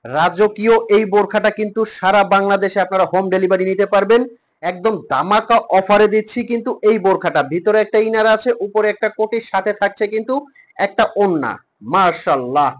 রাজকীয় এই বোরখাটা কিন্তু সারা বাংলাদেশে আপনারা হোম ডেলিভারি নিতে পারবেন। একদম দামাকা অফারে দিচ্ছি কিন্তু এই বোরখাটা। ভিতরে একটা ইনার আছে, উপরে একটা কোটির সাথে থাকছে কিন্তু একটা ওড়না। মাশাআল্লাহ।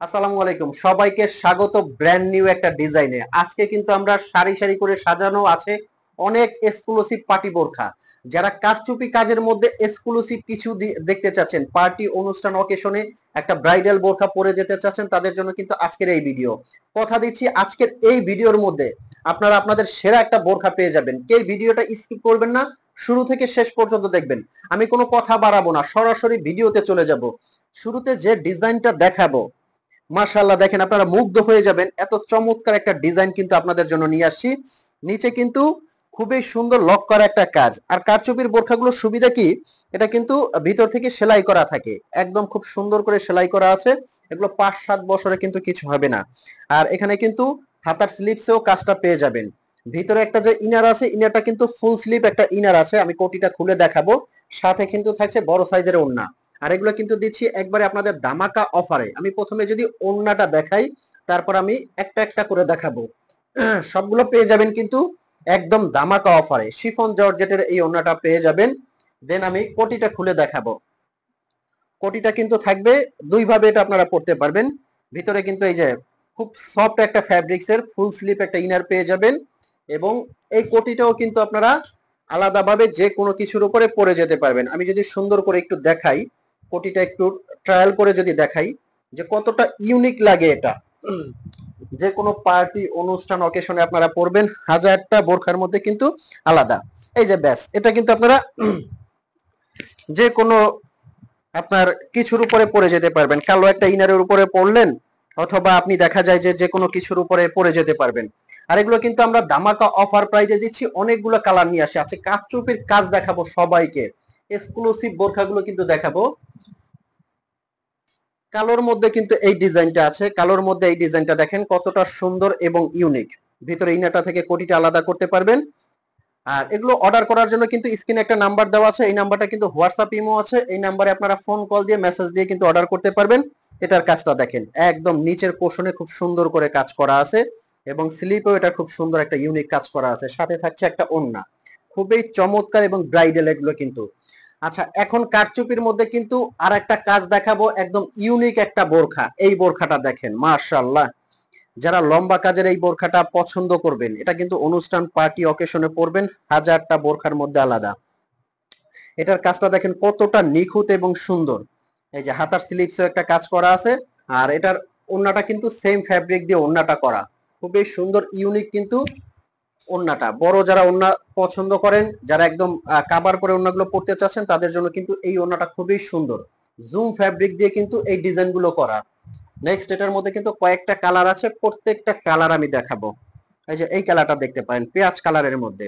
আসসালামু আলাইকুম, সবাইকে স্বাগত ব্র্যান্ড নিউ একটা ডিজাইনে। আজকে কিন্তু আমরা সারি সারি করে সাজানো আছে অনেক এক্সক্লুসিভ পার্টি বোরখা। যারা কারচুপি কাজের মধ্যে এক্সক্লুসিভ কিছু দেখতে চাচ্ছেন, পার্টি অনুষ্ঠান অকেশনে একটা ব্রাইডাল বোরখা পরে যেতে চাচ্ছেন, তাদের জন্য কিন্তু আজকের এই ভিডিও। কথা দিচ্ছি আজকের এই ভিডিওর মধ্যে আপনারা আপনাদের সেরা একটা বোরখা পেয়ে যাবেন। কেউ ভিডিওটা স্কিপ করবেন না, শুরু থেকে শেষ পর্যন্ত দেখবেন। আমি কোনো কথা বাড়াবো না, সরাসরি ভিডিওতে চলে যাব। শুরুতে যে ডিজাইনটা দেখাবো, মাশাআল্লাহ দেখেন, আপনারা মুগ্ধ হয়ে যাবেন। এত চমৎকার একটা ডিজাইন কিন্তু আপনাদের জন্য নিয়ে আসছি। নিচে কিন্তু খুবই সুন্দর লক করা একটা কাজ। আর কারচুপির বোরখাগুলোর সুবিধা কি, এটা কিন্তু ভিতর থেকে সেলাই করা থাকে, একদম খুব সুন্দর করে সেলাই করা আছে। এগুলো 5-7 বছরে কিন্তু কিছু হবে না। আর এখানে কিন্তু হাতার স্লিপসেও কাজটা পেয়ে যাবেন। ভিতরে একটা যে ইনার আছে, ইনারটা কিন্তু ফুল স্লিপ একটা ইনার আছে, আমি কোটিটা খুলে দেখাবো। সাথে কিন্তু থাকছে বড় সাইজের ওড়না। আর এগুলো কিন্তু দিচ্ছি একবারে আপনাদের দামাকা অফারে। আমি প্রথমে যদি ওড়নাটা দেখাই, তারপর আমি একটা একটা করে দেখাবো। সবগুলো পেয়ে যাবেন কিন্তু একদম দামাকা অফারে। শিফন জর্জেটের এই ওড়নাটা পেয়ে যাবেন। দেন আমি কোটিটা খুলে দেখাবো। কোটিটা কিন্তু থাকবে দুই ভাবে, এটা আপনারা পড়তে পারবেন। ভিতরে কিন্তু এই যে খুব সফট একটা ফ্যাব্রিক্স এর ফুল স্লিপ একটা ইনার পেয়ে যাবেন। এবং এই কোটিটাও কিন্তু আপনারা আলাদাভাবে যে কোনো কিছুর উপরে পরে যেতে পারবেন। আমি যদি সুন্দর করে একটু দেখাই, কোটিটা একটু ট্রায়াল করে যদি দেখাই যে কতটা ইউনিক লাগে এটা। যে কোনো পার্টি অনুষ্ঠান অকেশনে আপনারা পরবেন, হাজারটা বোরখার মধ্যে কিন্তু আলাদা। এই যে ব্যাস, এটা কিন্তু আপনারা যে কোনো আপনার কিছুর উপরে পরে যেতে পারবেন। কালো একটা ইনারের উপরে পরলেন, অথবা আপনি দেখা যায় যে যে কোনো কিছুর উপরে পরে যেতে পারবেন। আর এগুলো কিন্তু আমরা দামাকা অফার প্রাইজে দিচ্ছি। অনেকগুলো কালার নিয়ে আসে। আজকে কারচুপির কাজ দেখাবো সবাইকে, এক্সক্লুসিভ বোরখাগুলো কিন্তু দেখাবো। কালোর মধ্যে কিন্তু এই ডিজাইনটা আছে, কালোর মধ্যে এই ডিজাইনটা দেখেন কতটা সুন্দর এবং ইউনিক। ভিতরে ইনারটা থেকে কোটিটা আলাদা করতে পারবেন। আর এগুলো অর্ডার করার জন্য কিন্তু স্ক্রিনে একটা নাম্বার দেওয়া আছে, এই নাম্বারটা কিন্তু হোয়াটসঅ্যাপ ইমো আছে। এই নাম্বারে আপনারা ফোন কল দিয়ে মেসেজ দিয়ে কিন্তু অর্ডার করতে পারবেন। এটার কাজটা দেখেন, একদম নিচের পোর্শনে খুব সুন্দর করে কাজ করা আছে, এবং স্লিপেও এটা খুব সুন্দর একটা ইউনিক কাজ করা আছে। সাথে থাকছে একটা ওড়না, খুবই চমৎকার এবং ব্রাইডাল এগুলো কিন্তু। আচ্ছা, এখন কারচুপির মধ্যে কিন্তু আর একটা কাজ দেখাবো, একদম ইউনিক একটা বোরখা। এই বোরখাটা দেখেন, মাশাআল্লাহ। যারা লম্বা কাজের এই বোরখাটা পছন্দ করবেন, এটা কিন্তু অনুষ্ঠান পার্টি অকেশনে পরবেন, হাজারটা বোরখার মধ্যে আলাদা। এটার কাজটা দেখেন কতটা নিখুঁত এবং সুন্দর। এই যে হাতার স্লিপসে একটা কাজ করা আছে। আর এটার ওড়নাটা কিন্তু সেম ফ্যাব্রিক দিয়ে ওড়নাটা করা, খুবই সুন্দর ইউনিক কিন্তু ওড়নাটা। বড় যারা ওড়না পছন্দ করেন, যারা একদম কাভার করে ওড়নাগুলো পরতে চাচ্ছেন, তাদের জন্য কিন্তু এই ওড়নাটা খুবই সুন্দর। জুম ফ্যাব্রিক দিয়ে কিন্তু এই ডিজাইন গুলো করা। নেক্সট, এটার মধ্যে কিন্তু কয়েকটা কালার আছে, প্রত্যেকটা কালার আমি দেখাবো। এই যে এই কালারটা দেখতে পারেন, পেঁয়াজ কালারের মধ্যে।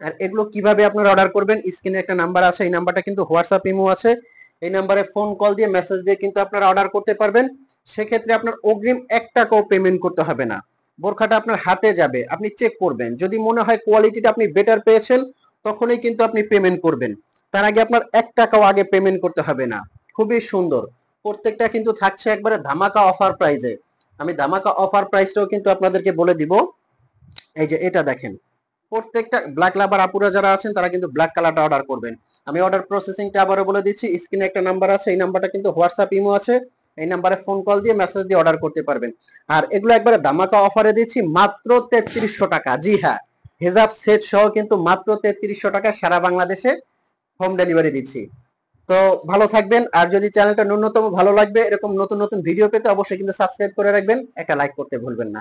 আর এগুলো কিভাবে আপনারা অর্ডার করবেন, স্ক্রিনে একটা নাম্বার আছে, এই নাম্বারটা কিন্তু হোয়াটসঅ্যাপ ইমো আছে। এই নাম্বারে ফোন কল দিয়ে মেসেজ দিয়ে কিন্তু আপনারা অর্ডার করতে পারবেন। সেক্ষেত্রে আপনার অগ্রিম 1 টাকাও পেমেন্ট করতে হবে না। বোরখাটা আপনার হাতে যাবে, আপনি চেক করবেন, যদি মনে হয় কোয়ালিটিটা আপনি বেটার পেয়েছেন, তখনই কিন্তু আপনি পেমেন্ট করবেন। তার আগে আপনার 1 টাকাও আগে পেমেন্ট করতে হবে না। খুবই সুন্দর। প্রত্যেকটা কিন্তু থাকছে একবারে ধামাকা অফার প্রাইজে। আমি ধামাকা অফার প্রাইসটাও কিন্তু আপনাদেরকে বলে দিব। এই যে এটা দেখেন, প্রত্যেকটা ব্ল্যাক লাভার আপুরা যারা আছেন, তারা কিন্তু ব্ল্যাক কালারটা অর্ডার করবেন। আমি অর্ডার প্রসেসিংটা আবারও বলে দিচ্ছি, স্ক্রিনে একটা নাম্বার আছে, এই নাম্বারটা কিন্তু হোয়াটসঅ্যাপ ইমো আছে। এই নাম্বারে ফোন কল দিয়ে মেসেজ দিয়ে অর্ডার করতে পারবেন। আর এগুলো একবারে ধামাকা অফারে দিচ্ছি মাত্র 3300 টাকা। জি হ্যাঁ, হেজাব সেট সহ কিন্তু মাত্র 3300 টাকা সারা বাংলাদেশে হোম ডেলিভারি দিচ্ছি। তো ভালো থাকবেন। আর যদি চ্যানেলটা ন্যূনতম ভালো লাগবে, এরকম নতুন নতুন ভিডিও পেতে অবশ্যই কিন্তু সাবস্ক্রাইব করে রাখবেন, একটা লাইক করতে ভুলবেন না।